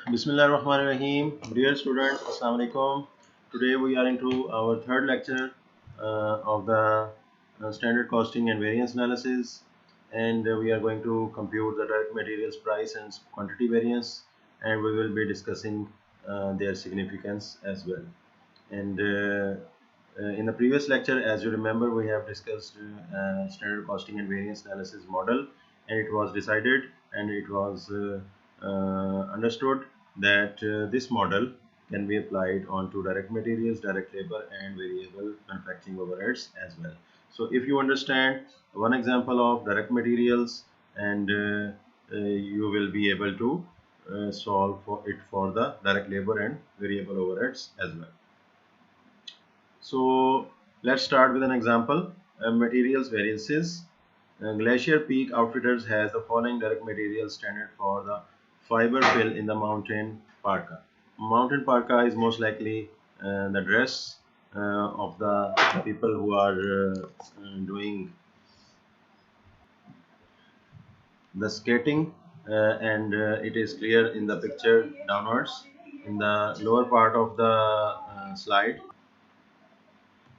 Bismillahirrahmanirrahim. Dear students, Assalamu alaikum. Today we are into our third lecture of the standard costing and variance analysis, and we are going to compute the direct materials price and quantity variance, and we will be discussing their significance as well. And in the previous lecture, as you remember, we have discussed standard costing and variance analysis model, and it was decided and it was understood that this model can be applied onto direct materials, direct labor, and variable manufacturing overheads as well. So if you understand one example of direct materials, and you will be able to solve for it for the direct labor and variable overheads as well. So let's start with an example. Materials variances. Glacier Peak Outfitters has the following direct materials standard for the fiber fill in the mountain parka. Mountain parka is most likely the dress of the people who are doing the skating, and it is clear in the picture downwards in the lower part of the slide.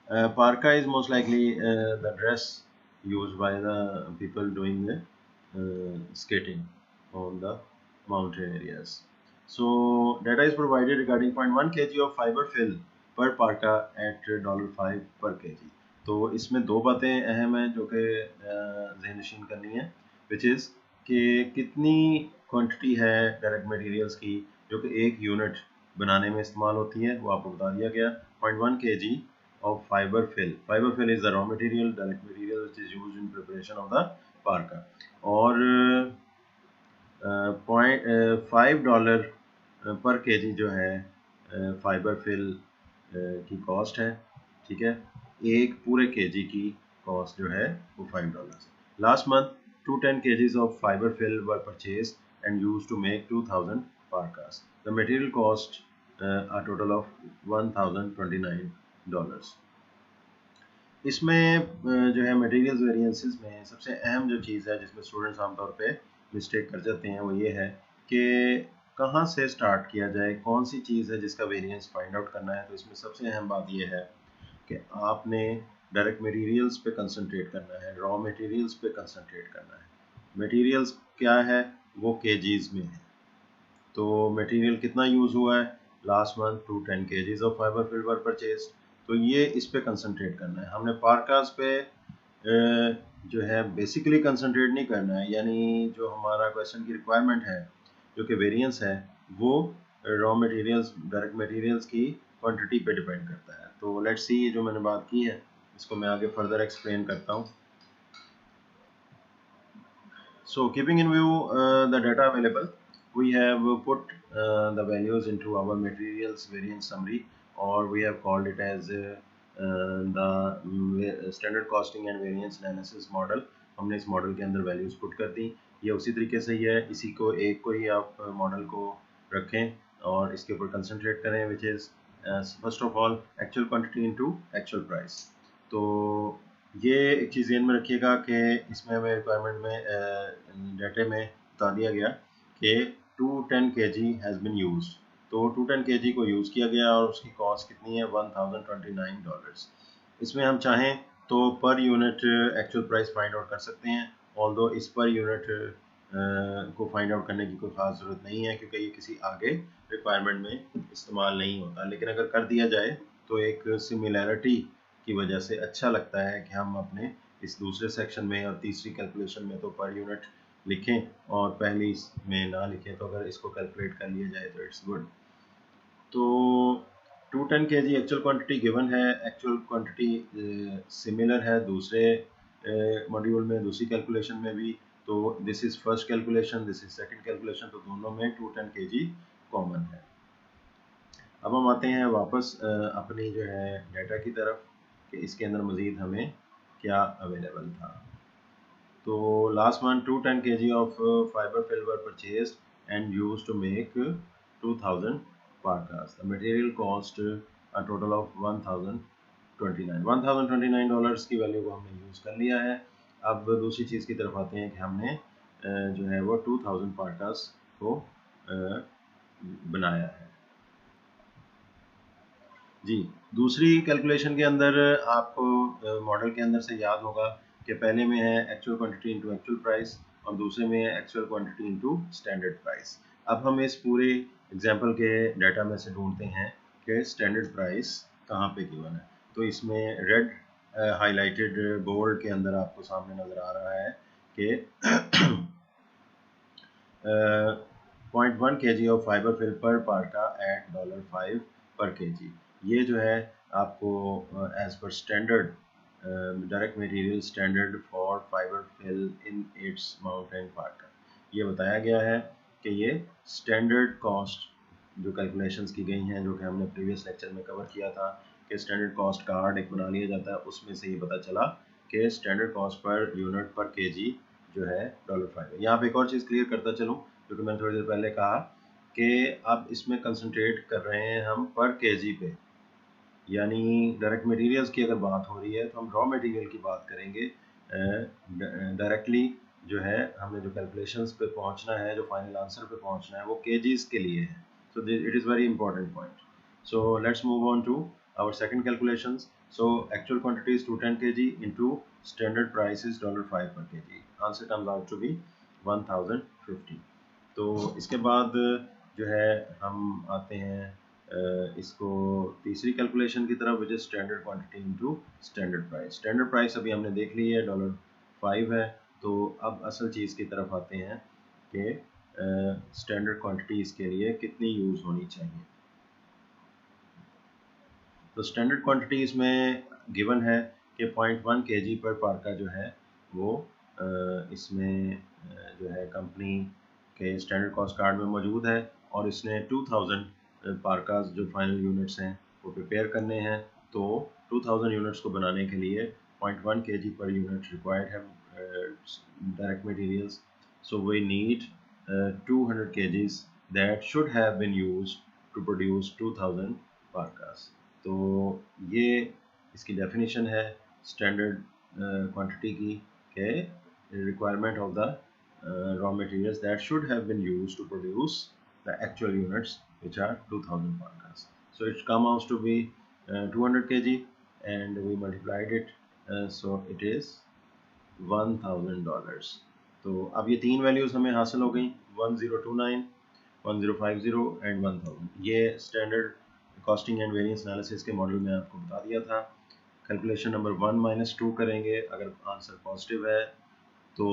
Parka is most likely the dress used by the people doing the skating on the mountain areas. So data is provided regarding 0.1 kg of fiber fill per parka at $5 per kg. तो इसमें दो बातें अहम हैं जो कि ज़हनशीन करनी है, विच इज़ कि कितनी क्वांटिटी है डायरेक्ट मटेरियल्स की जो कि एक यूनिट बनाने में इस्तेमाल होती है, वो आपको बता दिया गया. 0.1 kg of fiber fill. Fiber fill is the raw material, direct material which is used in preparation of the parka. और $5 पर केजी जो है फाइबर फिल की कॉस्ट है, ठीक है. एक पूरे केजी की कॉस्ट जो है वो $5 है. Last month 210 kgs of fiber fill were purchased and used to make 2000 parkas. The material cost a total of $1029. इसमें जो है मटेरियल्स वेरिएंसेस में सबसे अहम जो चीज़ है जिसमें स्टूडेंट्स आमतौर पे मिस्टेक कर जाते हैं, वो ये है कि कहाँ से स्टार्ट किया जाए, कौन सी चीज़ है जिसका वेरिएंस फाइंड आउट करना है. तो इसमें सबसे अहम बात ये है कि आपने डायरेक्ट मटेरियल्स पे कंसंट्रेट करना है, रॉ मटेरियल्स पे कंसंट्रेट करना है. मटेरियल्स क्या है, वो केजीज में है. तो मटेरियल कितना यूज़ हुआ है last month, 210 kgs of fiber fill were purchase. तो ये इस पे कंसंट्रेट करना है. हमने पार्कास पे जो है बेसिकली कंसंट्रेट नहीं करना है, यानी जो हमारा क्वेश्चन की रिक्वायरमेंट है जो कि वेरिएंस है वो रॉ मटेरियल्स, डायरेक्ट मटेरियल्स की क्वांटिटी पे डिपेंड करता है. तो लेट्स सी, जो मैंने बात की है इसको मैं आगे फर्दर एक्सप्लेन करता हूँ. So keeping in view the data available, we have put the values into our materials variance summary, or we have called it as the standard costing and variance analysis model. हमने इस model के अंदर values put कर दी. ये उसी तरीके से ही है, इसी को एक को ही आप मॉडल को रखें और इसके ऊपर कंसंट्रेट करें, which is first of all actual quantity into actual price. तो ये एक चीज़ ध्यान में रखिएगा कि इसमें हमें रिक्वायरमेंट में डाटे में बता दिया गया कि 210 kg हैज़ बिन यूज. तो 210 kg को यूज़ किया गया और उसकी कॉस्ट कितनी है, $1029. इसमें हम चाहें तो per unit actual price find out कर सकते हैं, ऑल्दो इस पर यूनिट को फाइंड आउट करने की कोई ख़ास ज़रूरत नहीं है क्योंकि ये किसी आगे रिक्वायरमेंट में इस्तेमाल नहीं होता. लेकिन अगर कर दिया जाए तो एक सिमिलैरिटी की वजह से अच्छा लगता है कि हम अपने इस दूसरे सेक्शन में और तीसरी कैलकुलेशन में तो पर यूनिट लिखें और पहली में ना लिखें. तो अगर इसको कैलकुलेट कर लिया जाए तो इट्स गुड. तो 210 kg एक्चुअल क्वांटिटी गिवन है, एक्चुअल क्वांटिटी सिमिलर है दूसरे मॉड्यूल में, दूसरी कैलकुलेशन में भी. तो this is first calculation, this is second calculation, तो दोनों में 210 kg कॉमन है. अब हम आते हैं वापस अपनी जो है डाटा की तरफ कि इसके अंदर मज़ीद हमें क्या अवेलेबल था. तो last month 210 kg of fiber fill were purchased and used to make 2000 parkas. The material cost a total of $1029 की वैल्यू को हमने यूज़ कर लिया है. अब दूसरी चीज़ की तरफ आते हैं कि हमने जो है वो 2000 parkas को बनाया है। जी, दूसरी कैलकुलेशन के अंदर आपको मॉडल के अंदर से याद होगा कि पहले में है actual quantity into actual price और दूसरे में है actual quantity into standard price. अब हम इस पूरे एग्जांपल के डाटा में से ढूंढते हैं कि स्टैंडर्ड प्राइस कहाँ पे गिवन है। तो इसमें रेड हाईलाइटेड बोर्ड के अंदर आपको सामने नज़र आ रहा है कि 0.1 kg ऑफ फाइबर फिल पर पार्का एट $5 पर kg। ये जो है आपको as per standard direct material standard for fiber fill in its mountain parka, ये बताया गया है कि ये स्टैंडर्ड कॉस्ट जो कैलकुलेशंस की गई हैं, जो कि हमने प्रीवियस लेक्चर में कवर किया था कि स्टैंडर्ड कॉस्ट कार्ड एक बना लिया जाता है, उसमें से ये पता चला कि स्टैंडर्ड कॉस्ट पर यूनिट पर kg जो है $5 है। यहाँ पे एक और चीज़ क्लियर करता चलूँ, क्योंकि मैंने थोड़ी देर पहले कहा कि अब इसमें कंसंट्रेट कर रहे हैं हम पर केजी पे, यानी डायरेक्ट मटेरियल्स की अगर बात हो रही है तो हम रॉ मटेरियल की बात करेंगे। डायरेक्टली जो है हमने जो कैलकुलेशंस पे पहुंचना है, जो फाइनल आंसर पे पहुंचना है, वो केजीज के लिए है। So it is very important point. So let's move on to our second calculations. So actual quantity is 210 kg into standard price is $5 per kg। Answer comes out to be 1050। तो इसके बाद जो है हम आते हैं इसको तीसरी कैलकुलेशन की तरफ, which is standard quantity into standard price. Standard price अभी हमने देख ली है $5 है। तो अब असल चीज़ की तरफ आते हैं कि स्टैंडर्ड क्वांटिटी इसके लिए कितनी यूज़ होनी चाहिए। तो स्टैंडर्ड क्वांटिटी इसमें गिवन है कि 0.1 kg पर पार्का जो है वो इसमें जो है कंपनी के स्टैंडर्ड कॉस्ट कार्ड में मौजूद है और इसने 2000 पार्कास जो फाइनल यूनिट्स हैं वो प्रिपेयर करने हैं। तो 2000 यूनिट्स को बनाने के लिए 0.1 kg पर यूनिट रिक्वायर्ड है direct materials. So we need 200 kgs that should have been used to produce 2000 parkas. तो ये इसकी डेफिनेशन है स्टैंडर्ड क्वांटिटी की, के requirement of the raw materials that should have been used to produce the actual units, which are 2000 parkas. So it comes out to be 200 kg and we multiplied it, so it is $1000। तो अब ये तीन values हमें हासिल हो गई, 1029, 1050 and 1000। ये standard costing and variance analysis के मॉडल में आपको बता दिया था। कैलकुलेशन नंबर 1 - 2 करेंगे, अगर आंसर पॉजिटिव है तो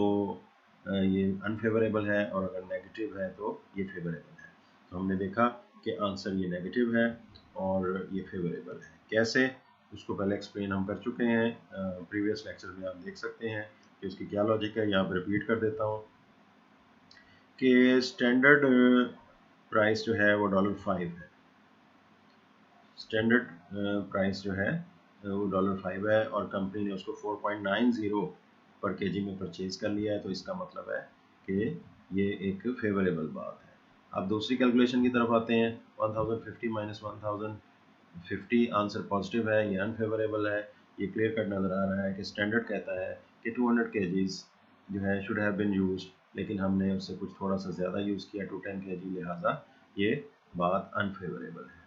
ये अनफेवरेबल है और अगर नेगेटिव है तो ये फेवरेबल है। तो हमने देखा कि आंसर ये नेगेटिव है और ये फेवरेबल है। कैसे, उसको पहले एक्सप्लेन हम कर चुके हैं प्रीवियस लेक्चर में, आप देख सकते हैं कि उसकी क्या लॉजिक है। यहाँ पर रिपीट कर देता हूँ कि स्टैंडर्ड प्राइस जो है वो $5 है। स्टैंडर्ड प्राइस जो है वो $5 है और कंपनी ने उसको 4.90 पर केजी में परचेज कर लिया है। तो इसका मतलब है कि ये एक फेवरेबल बात है। अब दूसरी कैलकुलेशन की तरफ आते हैं। 1050 माइनस 1050, आंसर पॉजिटिव है, ये अनफेवरेबल है। ये क्लियर कट नज़र आ रहा है कि स्टैंडर्ड कहता है कि 200 kgs जो है शुड हैव बीन यूज्ड, लेकिन हमने उससे कुछ थोड़ा सा ज़्यादा यूज़ किया 210 kg, लिहाजा ये बात अनफेवरेबल है।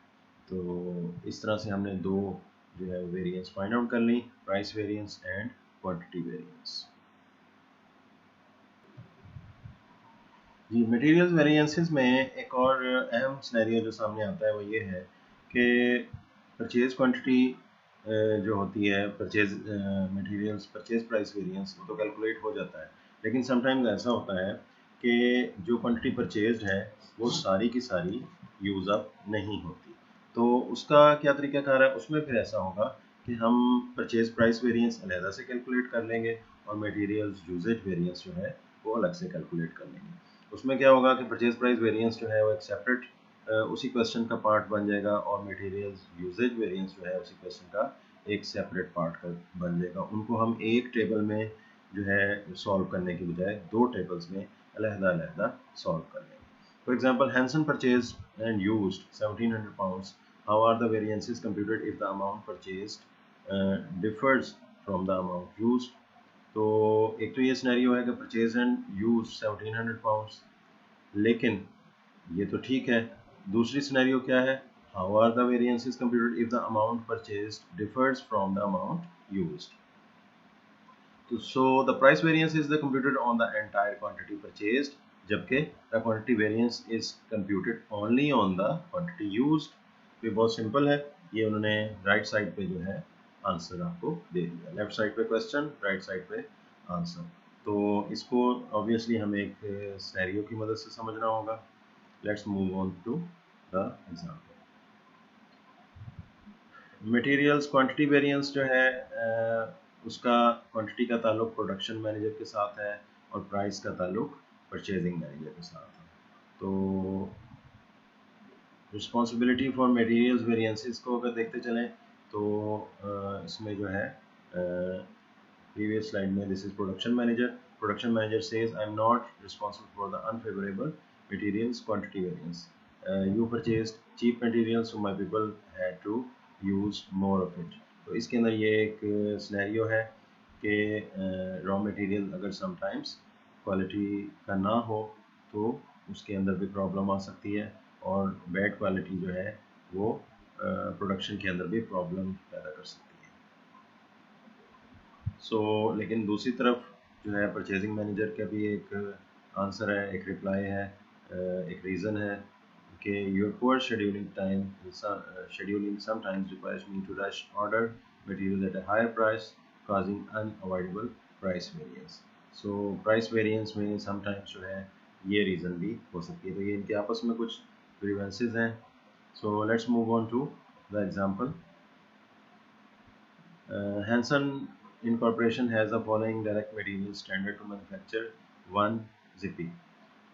तो इस तरह से हमने दो जो है वेरिएंस फाइंड आउट कर ली, price variance and quantity variance. जी, मटेरियल्स वेरिएंसेस में एक और अहम सिनेरियो जो सामने आता है वो ये है कि परचेज क्वांटिटी जो होती है, purchase materials purchase price variance, वो तो कैलकुलेट हो जाता है, लेकिन समटाइम्स ऐसा होता है कि जो क्वांटिटी परचेज्ड है वो सारी की सारी यूज़ अप नहीं होती। तो उसका क्या तरीकाकार है, उसमें फिर ऐसा होगा कि हम परचेज प्राइस वेरिएंस अलहदा से कैलकुलेट कर लेंगे और मटेरियल्स यूजेज वेरिएंस जो है वो अलग से कैलकुलेट कर लेंगे। उसमें क्या होगा कि परचेज प्राइस वेरिएंस जो है वो एक सेपरेट उसी क्वेश्चन का पार्ट बन जाएगा और मटेरियल्स यूजेज वेरिएंस जो है उसी क्वेश्चन का एक सेपरेट पार्ट का बन जाएगा। उनको हम एक टेबल में जो है सॉल्व करने की बजाय दो टेबल्स में अलहदा सॉल्व कर लेंगे। For example, Hanson purchase and used 1700 pounds, how are the variances computed if the amount purchased differs from the amount used. तो एक तो ये सिनेरियो है कि परचेज एंड यूज 1700 पाउंड्स, लेकिन ये तो ठीक है दूसरी सिनेरियो क्या है, how are the variances computed if the amount purchased differs from the amount used. So the price variance is the computed on the entire quantity purchased, जबकि the quantity variance is computed only on the quantity used। तो ये बहुत simple है, ये उन्होंने right side पे जो है आंसर आपको दे दिया, लेफ्ट साइड पे क्वेश्चन, राइट साइड पे आंसर। तो इसको ऑब्वियसली हमें एक सिनेरियो की मदद से समझना होगा। Let's move on to the example. Materials quantity variance जो है उसका क्वांटिटी का ताल्लुक प्रोडक्शन मैनेजर के साथ है और प्राइस का ताल्लुक परचेजिंग मैनेजर के साथ है। तो रिस्पॉन्सिबिलिटी फॉर मटेरियल्स वेरिएंसेस को अगर देखते चलें तो इसमें जो है प्रीवियस स्लाइड में this is production manager says I am not responsible for the unfavourable materials quantity variance, you purchased cheap materials so my people had to use more of it. तो इसके अंदर ये एक सिनेरियो है कि raw material अगर sometimes quality का ना हो तो उसके अंदर भी प्रॉब्लम आ सकती है और बैड क्वालिटी जो है वो प्रोडक्शन के अंदर भी प्रॉब्लम पैदा कर सकती है। लेकिन दूसरी तरफ जो है परचेजिंग मैनेजर का भी एक आंसर है, एक रिप्लाई है, एक रीज़न है कि your poor scheduling sometimes requires me to rush order materials at a higher price, causing unavoidable price variance। Price variance में sometimes जो है ये रीज़न भी हो सकती है। तो ये इनके आपस में कुछ ग्रीवेंसेस हैं। Let's move on to the example. Hanson Incorporation has the following direct material standard to manufacture one Zippy.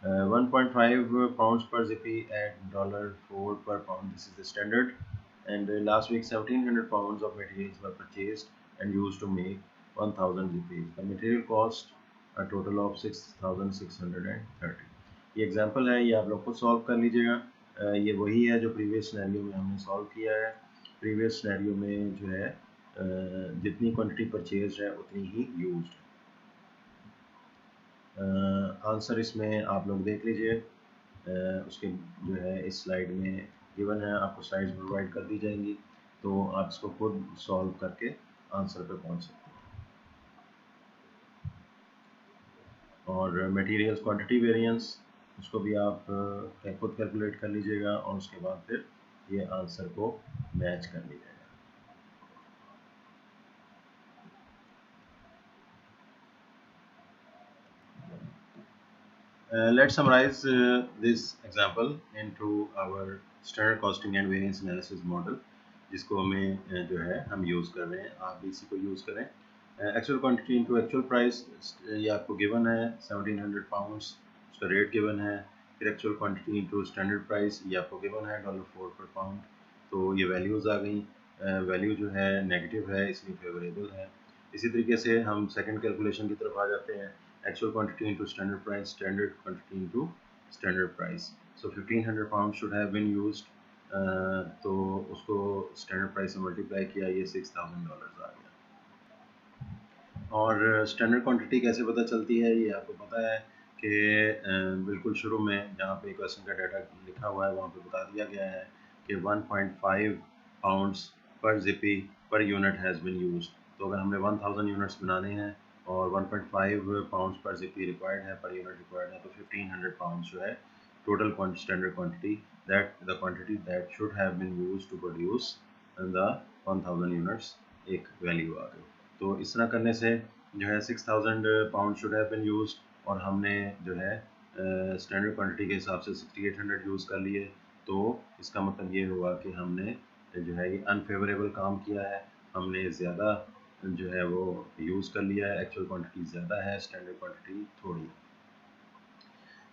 1.5 pounds per Zippy at $4 per pound. This is the standard. And last week 1700 pounds of materials were purchased and used to make 1000 Zippies. The material cost a total of 6630। ये example है, ये आप लोग खुद solve कर लीजिएगा। ये वही है जो प्रीवियस सिनेरियो में हमने सॉल्व किया है। प्रीवियस सिनेरियो में जो है जितनी क्वांटिटी परचेज है उतनी ही यूज्ड है। आंसर इसमें आप लोग देख लीजिए, उसके जो है इस स्लाइड में गिवन है, आपको स्लाइड्स प्रोवाइड कर दी जाएंगी तो आप इसको खुद सॉल्व करके आंसर पे पहुंच सकते हैं। और मटेरियल्स क्वांटिटी वेरिएंस उसको भी आप खुद कैलकुलेट कर लीजिएगा और उसके बाद फिर ये आंसर को मैच कर लीजिएगा। Let's summarize this example into our standard costing and variance analysis model, जिसको हमें जो है हम यूज़ कर रहे हैं, आप भी इसी को यूज़ करें। Actual quantity into actual price, ये आपको गिवन है 1700 पाउंड्स, उसका रेट गिवन है। फिर actual quantity into standard price, ये आपको गिवन है $4 पर पाउंड। तो ये वैल्यूज़ आ गई, वैल्यू जो है नेगेटिव है इसलिए फेवरेबल है। इसी तरीके से हम सेकंड कैलकुलेशन की तरफ आ जाते हैं, actual quantity into standard price, standard quantity into standard price। So 1500 pounds should have been used, तो उसको standard price से multiply किया, ये $6000 आ गया। और standard quantity कैसे पता चलती है, ये आपको पता है कि बिल्कुल शुरू में जहाँ पे क्वेश्चन का डाटा लिखा हुआ है वहाँ पे बता दिया गया है कि 1.5 pounds per zippy per unit has been used। तो अगर हमने 1000 यूनिट्स बनाने हैं और 1.5 पाउंड्स पर जिपी रिक्वायर्ड है, पर यूनिट रिक्वायर्ड है, तो 1500 पाउंड्स जो है total standard quantity, that the quantity that should have been used to produce the 1000 units, एक वैल्यू आ गई। तो इस तरह करने से जो है 6000 pound should have been used और हमने जो है स्टैंडर्ड क्वांटिटी के हिसाब से 6800 यूज़ कर लिए। तो इसका मतलब ये हुआ कि हमने जो है ये अनफेवरेबल काम किया है, हमने ज़्यादा जो है वो यूज़ कर लिया है, एक्चुअल क्वांटिटी ज़्यादा है, स्टैंडर्ड क्वांटिटी थोड़ी है।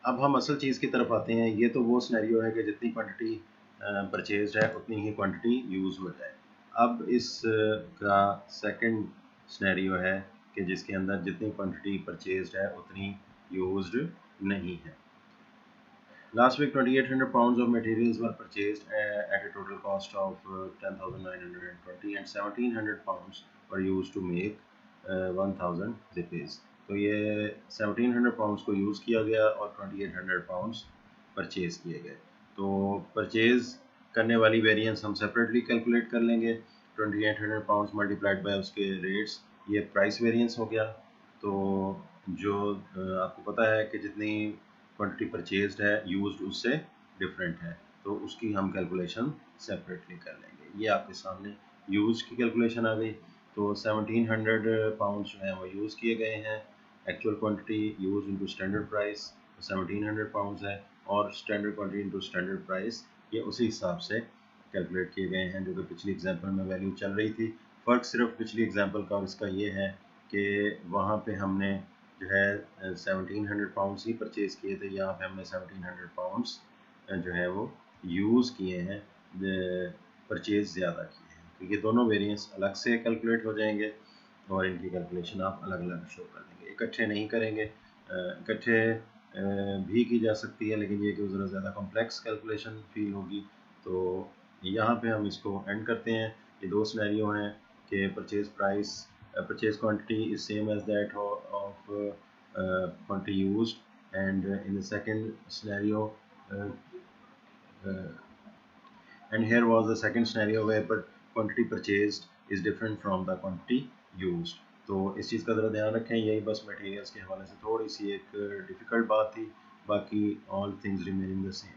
अब हम असल चीज़ की तरफ आते हैं। ये तो वो सिनेरियो है कि जितनी क्वांटिटी परचेज है उतनी ही क्वांटिटी यूज़ हो जाए। अब इस का सेकंड सिनेरियो है कि जिसके अंदर जितनी क्वांटिटी परचेज है उतनी यूज्ड नहीं है। Last week 2800 pounds of materials were purchased at a total cost of 10,920 and 1700 pounds were used to make 1000 zippies। तो ये 1700 पाउंड्स को यूज़ किया गया और 2800 पाउंड्स परचेज किए गए। तो परचेज़ करने वाली वेरिएंस हम सेपरेटली कैलकुलेट कर लेंगे। 2800 पाउंड्स मल्टीप्लाइड बाय उसके रेट्स, ये प्राइस वेरिएंस हो गया। तो जो आपको पता है कि जितनी क्वांटिटी परचेज्ड है यूज्ड उससे डिफरेंट है, तो उसकी हम कैलकुलेशन सेपरेटली कर लेंगे। ये आपके सामने यूज की कैलकुलेशन आ गई। तो 1700 पाउंड्स जो हैं वो यूज़ किए गए हैं। Actual quantity use into standard price 1700 pounds है, और standard quantity into standard price ये उसी हिसाब से कैलकुलेट किए गए हैं जो कि पिछली एग्जांपल में वैल्यू चल रही थी। फ़र्क सिर्फ पिछली एग्जांपल का और इसका ये है कि वहाँ पे हमने जो है 1700 पाउंड्स ही परचेज़ किए थे, यहाँ पे हमने 1700 पाउंड्स जो है वो यूज़ किए हैं, परचेज़ ज़्यादा किए हैं। तो ये दोनों वेरिएंस अलग से कैलकुलेट हो जाएंगे और इनकी कैलकुलेशन आप अलग अलग शो कर देंगे, इकट्ठे नहीं करेंगे। इकट्ठे भी की जा सकती है, लेकिन ये कि ज़रा ज़्यादा कॉम्प्लेक्स कैलकुलेशन फील होगी। तो यहाँ पे हम इसको एंड करते हैं। ये दो सिनेरियो हैं कि purchase quantity is same as that of quantity used, and in the second scenario and here was the second scenario where quantity purchased is different from the quantity used। तो इस चीज़ का ज़रा ध्यान रखें। यही बस मटेरियल्स के हवाले से थोड़ी सी एक डिफ़िकल्ट बात थी, बाकी all things remaining the same.